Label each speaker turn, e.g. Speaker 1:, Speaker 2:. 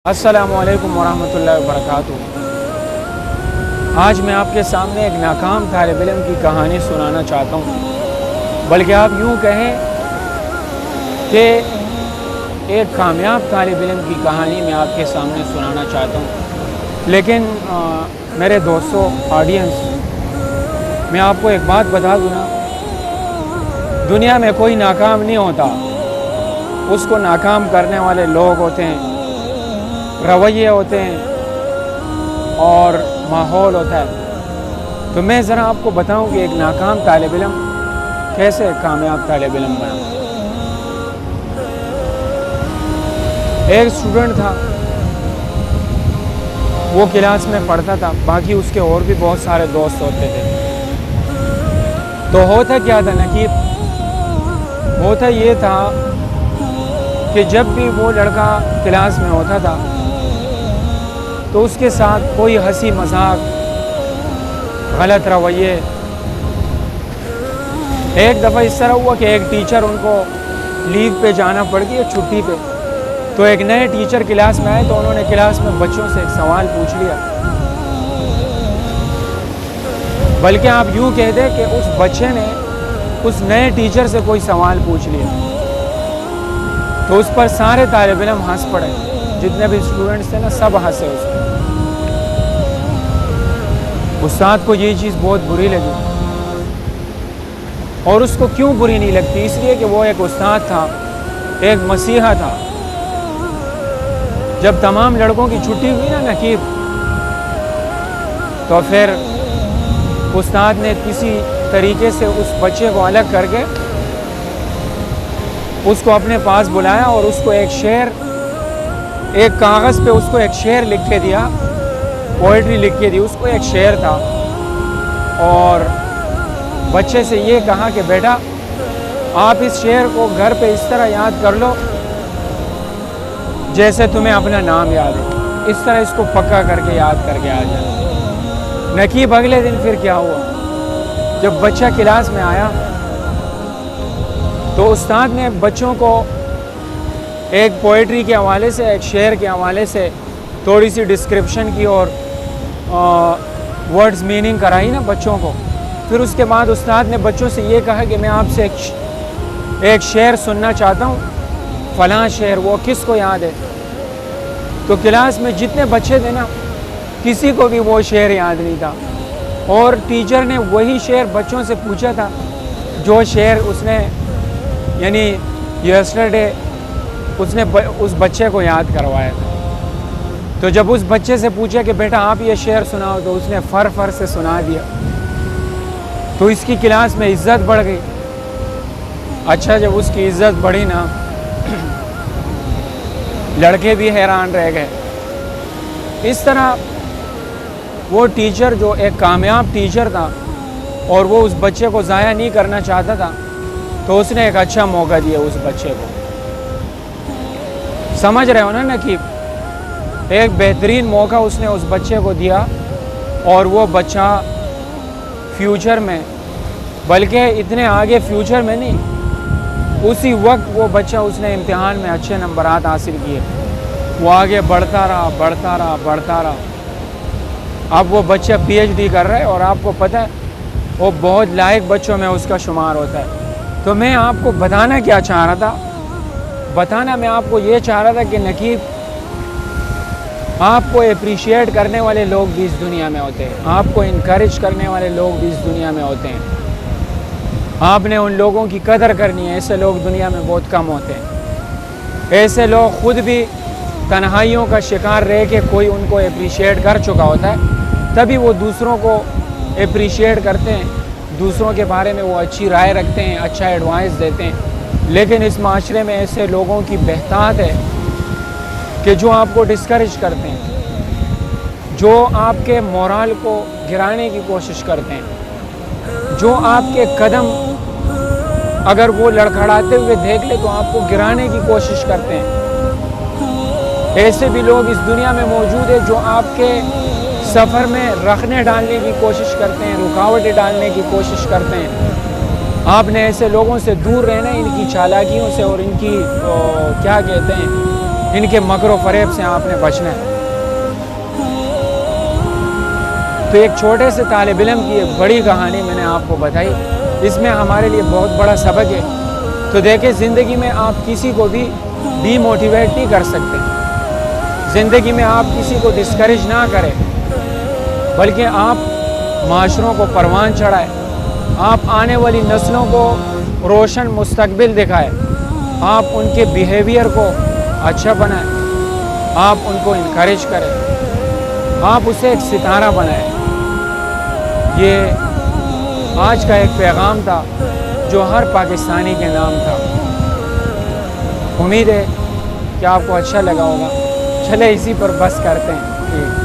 Speaker 1: السلام علیکم ورحمۃ اللہ وبرکاتہ۔ آج میں آپ کے سامنے ایک ناکام طالب علم کی کہانی سنانا چاہتا ہوں، بلکہ آپ یوں کہیں کہ ایک کامیاب طالب علم کی کہانی میں آپ کے سامنے سنانا چاہتا ہوں۔ لیکن میرے دوستوں، آڈینس، میں آپ کو ایک بات بتا دوں نا، دنیا میں کوئی ناکام نہیں ہوتا، اس کو ناکام کرنے والے لوگ ہوتے ہیں، رویے ہوتے ہیں اور ماحول ہوتا ہے۔ تو میں ذرا آپ کو بتاؤں کہ ایک ناکام طالب علم کیسے ایک کامیاب طالب علم بنا۔ ایک اسٹوڈنٹ تھا، وہ کلاس میں پڑھتا تھا، باقی اس کے اور بھی بہت سارے دوست ہوتے تھے۔ تو ہوتا کیا تھا نقیب، ہوتا یہ تھا کہ جب بھی وہ لڑکا کلاس میں ہوتا تھا تو اس کے ساتھ کوئی ہنسی مذاق، غلط رویے۔ ایک دفعہ اس طرح ہوا کہ ایک ٹیچر ان کو لیو پہ جانا پڑ گئی، چھٹی پہ، تو ایک نئے ٹیچر کلاس میں آئے تو انہوں نے کلاس میں بچوں سے ایک سوال پوچھ لیا، بلکہ آپ یوں کہہ دیں کہ اس بچے نے اس نئے ٹیچر سے کوئی سوال پوچھ لیا، تو اس پر سارے طالب علم ہنس پڑے، جتنے بھی اسٹوڈنٹس تھے نا سب ہنسے اس پہ۔ استاد کو یہ چیز بہت بری لگی، اور اس کو کیوں بری نہیں لگتی؟ اس لیے کہ وہ ایک استاد تھا، ایک مسیحا تھا۔ جب تمام لڑکوں کی چھٹی ہوئی نا نقیب، تو پھر استاد نے کسی طریقے سے اس بچے کو الگ کر کے اس کو اپنے پاس بلایا اور اس کو ایک شعر، ایک کاغذ پہ اس کو ایک شعر لکھ کے دیا، پوئٹری لکھ کے دی، اس کو ایک شعر تھا، اور بچے سے یہ کہا کہ بیٹا آپ اس شعر کو گھر پہ اس طرح یاد کر لو جیسے تمہیں اپنا نام یاد ہے، اس طرح اس کو پکا کر کے یاد کر کے آ جانا۔ نقیب اگلے دن پھر کیا ہوا، جب بچہ کلاس میں آیا تو استاد نے بچوں کو ایک پوئٹری کے حوالے سے، ایک شعر کے حوالے سے تھوڑی سی ڈسکرپشن کی اور ورڈز میننگ کرائی نا بچوں کو۔ پھر اس کے بعد استاد نے بچوں سے یہ کہا کہ میں آپ سے ایک شعر سننا چاہتا ہوں، فلاں شعر، وہ کس کو یاد ہے؟ تو کلاس میں جتنے بچے تھے نا کسی کو بھی وہ شعر یاد نہیں تھا، اور ٹیچر نے وہی شعر بچوں سے پوچھا تھا جو شعر اس نے یعنی یسٹرڈے اس نے اس بچے کو یاد کروایا تھا۔ تو جب اس بچے سے پوچھا کہ بیٹا آپ یہ شعر سناؤ، تو اس نے فر سے سنا دیا، تو اس کی کلاس میں عزت بڑھ گئی۔ اچھا جب اس کی عزت بڑھی نا، لڑکے بھی حیران رہ گئے۔ اس طرح وہ ٹیچر جو ایک کامیاب ٹیچر تھا اور وہ اس بچے کو ضائع نہیں کرنا چاہتا تھا، تو اس نے ایک اچھا موقع دیا اس بچے کو۔ سمجھ رہے ہو نا نقیب، ایک بہترین موقع اس نے اس بچے کو دیا، اور وہ بچہ فیوچر میں، بلکہ اتنے آگے فیوچر میں نہیں، اسی وقت وہ بچہ اس نے امتحان میں اچھے نمبرات حاصل کیے، وہ آگے بڑھتا رہا بڑھتا رہا بڑھتا رہا۔ اب وہ بچہ پی ایچ ڈی کر رہا ہے، اور آپ کو پتہ ہے وہ بہت لائق بچوں میں اس کا شمار ہوتا ہے۔ تو میں آپ کو بتانا کیا چاہ رہا تھا، میں آپ کو یہ چاہ رہا تھا کہ نقیب، آپ کو اپریشیٹ کرنے والے لوگ بھی اس دنیا میں ہوتے ہیں، آپ کو انکریج کرنے والے لوگ بھی اس دنیا میں ہوتے ہیں۔ آپ نے ان لوگوں کی قدر کرنی ہے، ایسے لوگ دنیا میں بہت کم ہوتے ہیں۔ ایسے لوگ خود بھی تنہائیوں کا شکار رہ کے کوئی ان کو اپریشیٹ کر چکا ہوتا ہے، تبھی وہ دوسروں کو اپریشیٹ کرتے ہیں، دوسروں کے بارے میں وہ اچھی رائے رکھتے ہیں، اچھا ایڈوائس دیتے ہیں۔ لیکن اس معاشرے میں ایسے لوگوں کی بہتات ہے کہ جو آپ کو ڈسکریج کرتے ہیں، جو آپ کے مورال کو گرانے کی کوشش کرتے ہیں، جو آپ کے قدم اگر وہ لڑکھڑاتے ہوئے دیکھ لے تو آپ کو گرانے کی کوشش کرتے ہیں۔ ایسے بھی لوگ اس دنیا میں موجود ہیں جو آپ کے سفر میں رخنیں ڈالنے کی کوشش کرتے ہیں، رکاوٹیں ڈالنے کی کوشش کرتے ہیں۔ آپ نے ایسے لوگوں سے دور رہنا ہے، ان کی چالاکیوں سے اور ان کی کیا کہتے ہیں ان کے مکر و فریب سے آپ نے بچنا ہے۔ تو ایک چھوٹے سے طالب علم کی ایک بڑی کہانی میں نے آپ کو بتائی، اس میں ہمارے لیے بہت بڑا سبق ہے۔ تو دیکھیں زندگی میں آپ کسی کو بھی ڈی موٹیویٹ نہیں کر سکتے، زندگی میں آپ کسی کو ڈسکریج نہ کریں، بلکہ آپ معاشروں کو پروان چڑھائیں، آپ آنے والی نسلوں کو روشن مستقبل دکھائیں، آپ ان کے بیہیویئر کو اچھا بنائیں، آپ ان کو انکریج کریں، آپ اسے ایک ستارہ بنائیں۔ یہ آج کا ایک پیغام تھا جو ہر پاکستانی کے نام تھا۔ امید ہے کہ آپ کو اچھا لگا ہوگا۔ چلے اسی پر بس کرتے ہیں۔